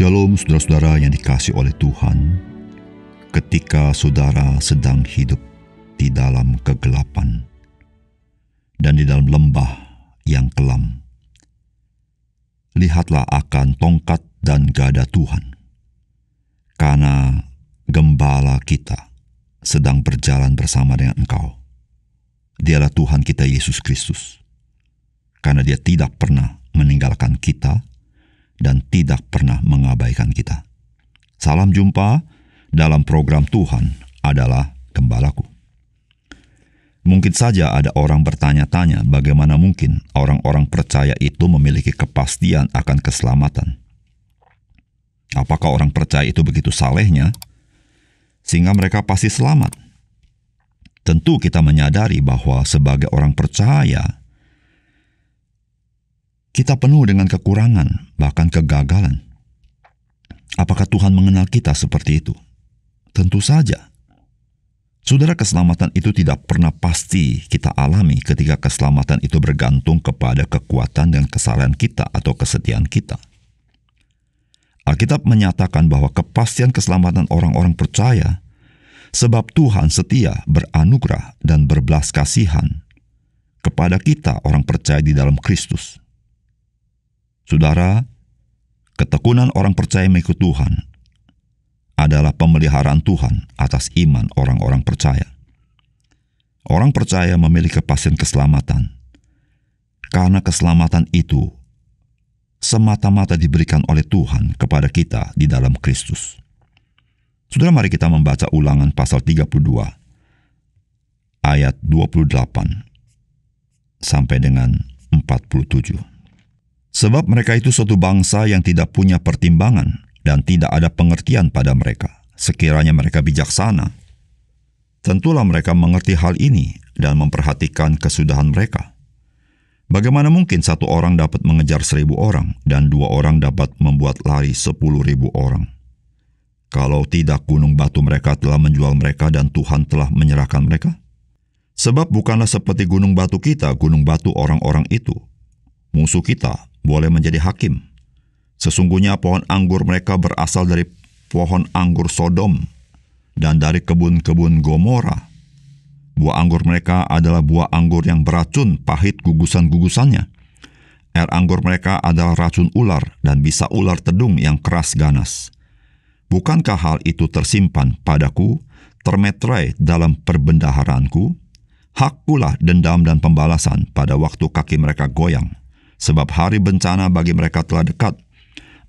Shalom saudara-saudara yang dikasihi oleh Tuhan. Ketika saudara sedang hidup di dalam kegelapan dan di dalam lembah yang kelam, lihatlah akan tongkat dan gada Tuhan, karena gembala kita sedang berjalan bersama dengan engkau. Dialah Tuhan kita Yesus Kristus, karena Dia tidak pernah meninggalkan kita dan tidak pernah mengabaikan kita. Salam jumpa dalam program Tuhan adalah Gembalaku. Mungkin saja ada orang bertanya-tanya bagaimana mungkin orang-orang percaya itu memiliki kepastian akan keselamatan. Apakah orang percaya itu begitu salehnya sehingga mereka pasti selamat? Tentu kita menyadari bahwa sebagai orang percaya, kita penuh dengan kekurangan, bahkan kegagalan. Apakah Tuhan mengenal kita seperti itu? Tentu saja. Saudara, keselamatan itu tidak pernah pasti kita alami ketika keselamatan itu bergantung kepada kekuatan dan kesalahan kita atau kesetiaan kita. Alkitab menyatakan bahwa kepastian keselamatan orang-orang percaya sebab Tuhan setia, beranugerah, dan berbelas kasihan kepada kita orang percaya di dalam Kristus. Saudara, ketekunan orang percaya mengikut Tuhan adalah pemeliharaan Tuhan atas iman orang-orang percaya. Orang percaya memiliki kepastian keselamatan, karena keselamatan itu semata-mata diberikan oleh Tuhan kepada kita di dalam Kristus. Saudara, mari kita membaca Ulangan pasal 32, ayat 28 sampai dengan 47. Sebab mereka itu suatu bangsa yang tidak punya pertimbangan dan tidak ada pengertian pada mereka. Sekiranya mereka bijaksana, tentulah mereka mengerti hal ini dan memperhatikan kesudahan mereka. Bagaimana mungkin satu orang dapat mengejar 1,000 orang dan 2 orang dapat membuat lari 10.000 orang? Kalau tidak, gunung batu mereka telah menjual mereka dan Tuhan telah menyerahkan mereka. Sebab bukanlah seperti gunung batu kita, gunung batu orang-orang itu. Musuh kita boleh menjadi hakim. Sesungguhnya pohon anggur mereka berasal dari pohon anggur Sodom dan dari kebun-kebun Gomora. Buah anggur mereka adalah buah anggur yang beracun, pahit gugusan-gugusannya. Air anggur mereka adalah racun ular dan bisa ular tedung yang keras ganas. Bukankah hal itu tersimpan padaku, termeterai dalam perbendaharanku? Hakkulah dendam dan pembalasan pada waktu kaki mereka goyang. Sebab hari bencana bagi mereka telah dekat,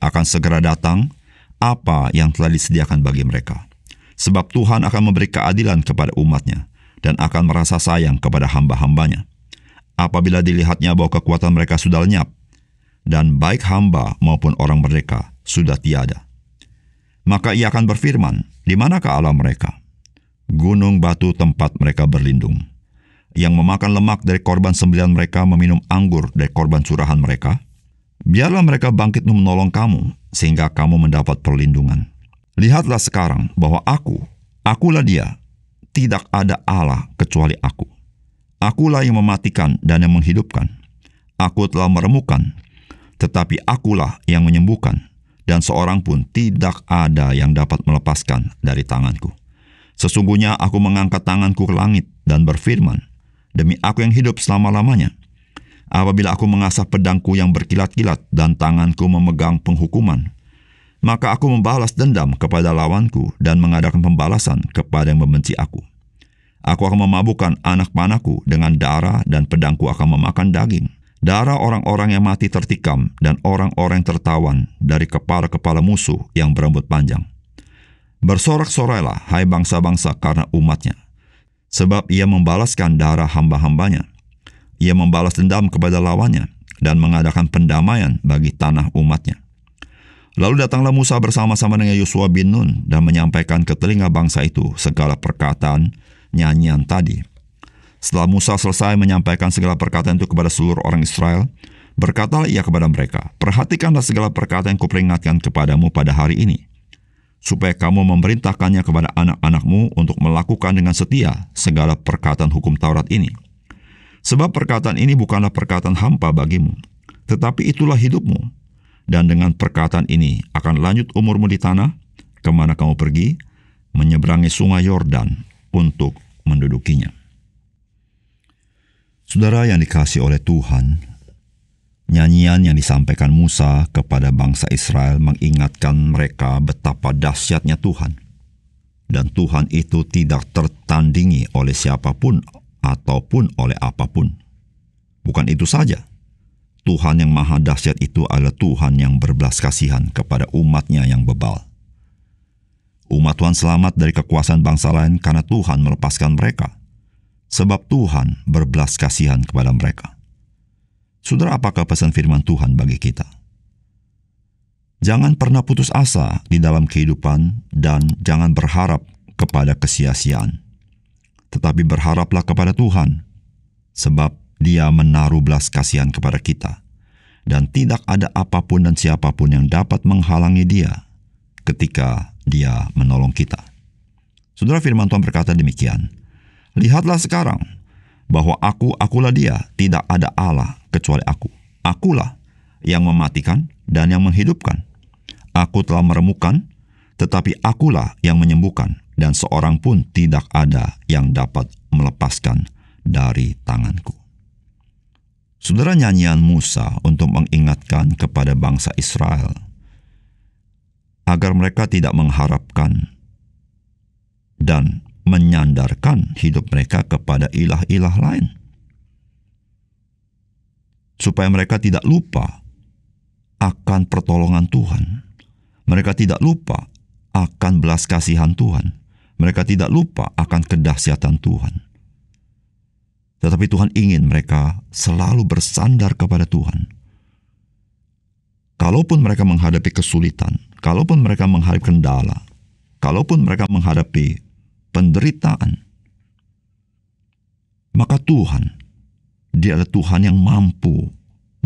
akan segera datang apa yang telah disediakan bagi mereka. Sebab Tuhan akan memberi keadilan kepada umatnya, dan akan merasa sayang kepada hamba-hambanya. Apabila dilihatnya bahwa kekuatan mereka sudah lenyap, dan baik hamba maupun orang mereka sudah tiada. Maka ia akan berfirman, di manakah Allah mereka? Gunung batu tempat mereka berlindung. Yang memakan lemak dari korban sembelihan mereka, meminum anggur dari korban curahan mereka. Biarlah mereka bangkit menolong kamu, sehingga kamu mendapat perlindungan. Lihatlah sekarang bahwa akulah Dia, tidak ada Allah kecuali aku. Akulah yang mematikan dan yang menghidupkan. Aku telah meremukkan, tetapi akulah yang menyembuhkan, dan seorang pun tidak ada yang dapat melepaskan dari tanganku. Sesungguhnya aku mengangkat tanganku ke langit dan berfirman, demi aku yang hidup selama-lamanya, apabila aku mengasah pedangku yang berkilat-kilat dan tanganku memegang penghukuman, maka aku membalas dendam kepada lawanku dan mengadakan pembalasan kepada yang membenci aku. Aku akan memabukkan anak panahku dengan darah dan pedangku akan memakan daging. Darah orang-orang yang mati tertikam dan orang-orang yang tertawan dari kepala-kepala musuh yang berambut panjang. Bersorak-sorailah, hai bangsa-bangsa, karena umatnya. Sebab ia membalaskan darah hamba-hambanya. Ia membalas dendam kepada lawannya dan mengadakan pendamaian bagi tanah umatnya. Lalu datanglah Musa bersama-sama dengan Yosua bin Nun dan menyampaikan ke telinga bangsa itu segala perkataan nyanyian tadi. Setelah Musa selesai menyampaikan segala perkataan itu kepada seluruh orang Israel, berkatalah ia kepada mereka, perhatikanlah segala perkataan yang kuperingatkan kepadamu pada hari ini, supaya kamu memerintahkannya kepada anak-anakmu untuk melakukan dengan setia segala perkataan hukum Taurat ini. Sebab perkataan ini bukanlah perkataan hampa bagimu, tetapi itulah hidupmu. Dan dengan perkataan ini akan lanjut umurmu di tanah, kemana kamu pergi, menyeberangi sungai Yordan untuk mendudukinya. Saudara yang dikasihi oleh Tuhan, nyanyian yang disampaikan Musa kepada bangsa Israel mengingatkan mereka betapa dahsyatnya Tuhan. Dan Tuhan itu tidak tertandingi oleh siapapun ataupun oleh apapun. Bukan itu saja, Tuhan yang maha dahsyat itu adalah Tuhan yang berbelas kasihan kepada umatnya yang bebal. Umat Tuhan selamat dari kekuasaan bangsa lain karena Tuhan melepaskan mereka, sebab Tuhan berbelas kasihan kepada mereka. Saudara, apakah pesan firman Tuhan bagi kita? Jangan pernah putus asa di dalam kehidupan dan jangan berharap kepada kesia-siaan. Tetapi berharaplah kepada Tuhan, sebab Dia menaruh belas kasihan kepada kita. Dan tidak ada apapun dan siapapun yang dapat menghalangi Dia ketika Dia menolong kita. Saudara, firman Tuhan berkata demikian, "Lihatlah sekarang, bahwa akulah Dia, tidak ada Allah kecuali aku. Akulah yang mematikan dan yang menghidupkan. Aku telah meremukkan, tetapi akulah yang menyembuhkan, dan seorang pun tidak ada yang dapat melepaskan dari tanganku." Saudara, nyanyian Musa untuk mengingatkan kepada bangsa Israel agar mereka tidak mengharapkan dan menyandarkan hidup mereka kepada ilah-ilah lain, supaya mereka tidak lupa akan pertolongan Tuhan. Mereka tidak lupa akan belas kasihan Tuhan. Mereka tidak lupa akan kedahsyatan Tuhan. Tetapi Tuhan ingin mereka selalu bersandar kepada Tuhan. Kalaupun mereka menghadapi kesulitan, kalaupun mereka menghadapi kendala, kalaupun mereka menghadapi penderitaan, maka Tuhan, Dia adalah Tuhan yang mampu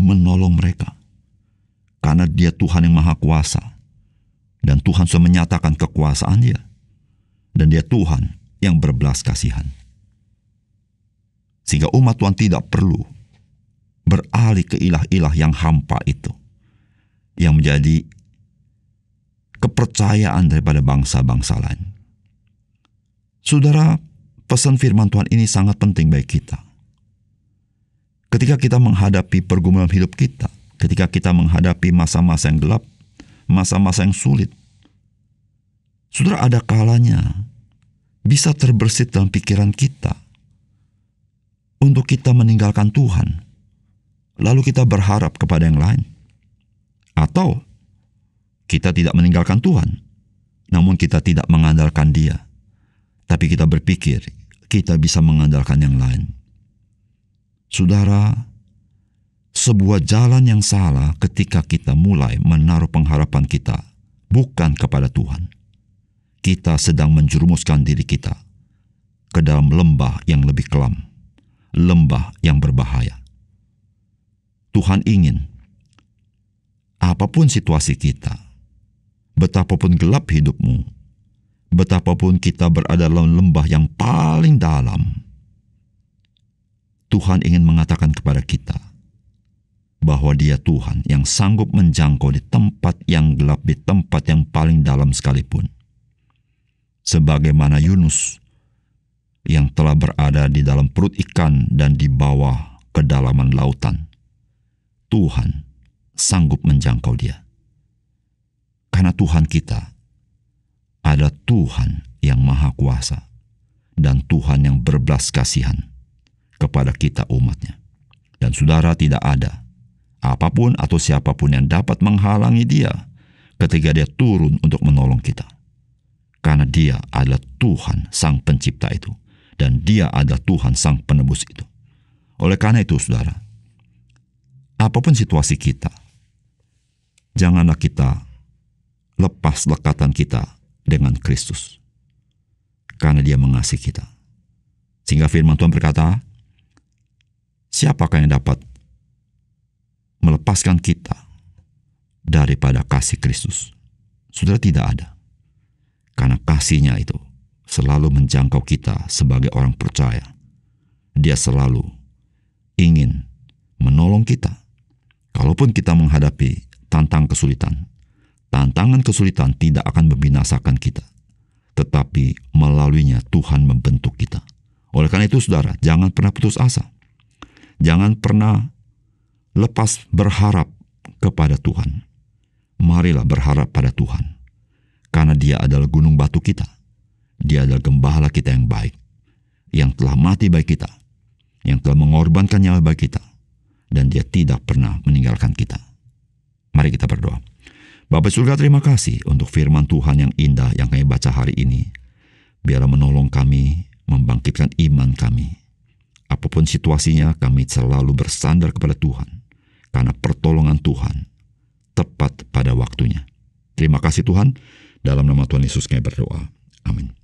menolong mereka. Karena Dia Tuhan yang maha kuasa. Dan Tuhan sudah menyatakan kekuasaan Dia. Dan Dia Tuhan yang berbelas kasihan. Sehingga umat Tuhan tidak perlu beralih ke ilah-ilah yang hampa itu, yang menjadi kepercayaan daripada bangsa-bangsa lain. Saudara, pesan firman Tuhan ini sangat penting bagi kita. Ketika kita menghadapi pergumulan hidup kita, ketika kita menghadapi masa-masa yang gelap, masa-masa yang sulit, saudara, ada kalanya bisa terbersit dalam pikiran kita untuk kita meninggalkan Tuhan, lalu kita berharap kepada yang lain. Atau kita tidak meninggalkan Tuhan, namun kita tidak mengandalkan Dia, tapi kita berpikir kita bisa mengandalkan yang lain. Saudara, sebuah jalan yang salah ketika kita mulai menaruh pengharapan kita bukan kepada Tuhan. Kita sedang menjerumuskan diri kita ke dalam lembah yang lebih kelam, lembah yang berbahaya. Tuhan ingin apapun situasi kita, betapapun gelap hidupmu, betapapun kita berada dalam lembah yang paling dalam, Tuhan ingin mengatakan kepada kita bahwa Dia Tuhan yang sanggup menjangkau di tempat yang gelap, di tempat yang paling dalam sekalipun. Sebagaimana Yunus yang telah berada di dalam perut ikan dan di bawah kedalaman lautan, Tuhan sanggup menjangkau dia. Karena Tuhan kita adalah Tuhan yang maha kuasa dan Tuhan yang berbelas kasihan kepada kita umatnya. Dan saudara, tidak ada apapun atau siapapun yang dapat menghalangi Dia ketika Dia turun untuk menolong kita. Karena Dia adalah Tuhan Sang Pencipta itu. Dan Dia adalah Tuhan Sang Penebus itu. Oleh karena itu, saudara, apapun situasi kita, janganlah kita lepas lekatan kita dengan Kristus. Karena Dia mengasihi kita. Sehingga firman Tuhan berkata, siapakah yang dapat melepaskan kita daripada kasih Kristus? Saudara, tidak ada. Karena kasih-Nya itu selalu menjangkau kita sebagai orang percaya. Dia selalu ingin menolong kita. Kalaupun kita menghadapi tertantang kesulitan. Tantangan kesulitan tidak akan membinasakan kita, tetapi melaluinya Tuhan membentuk kita. Oleh karena itu, saudara, jangan pernah putus asa. Jangan pernah lepas berharap kepada Tuhan. Marilah berharap pada Tuhan, karena Dia adalah gunung batu kita. Dia adalah gembala kita yang baik, yang telah mati bagi kita, yang telah mengorbankan nyawa bagi kita, dan Dia tidak pernah meninggalkan kita. Mari kita berdoa. Bapa surga, terima kasih untuk firman Tuhan yang indah yang kami baca hari ini. Biarlah menolong kami, membangkitkan iman kami. Apapun situasinya, kami selalu bersandar kepada Tuhan, karena pertolongan Tuhan tepat pada waktunya. Terima kasih Tuhan, dalam nama Tuhan Yesus kami berdoa. Amin.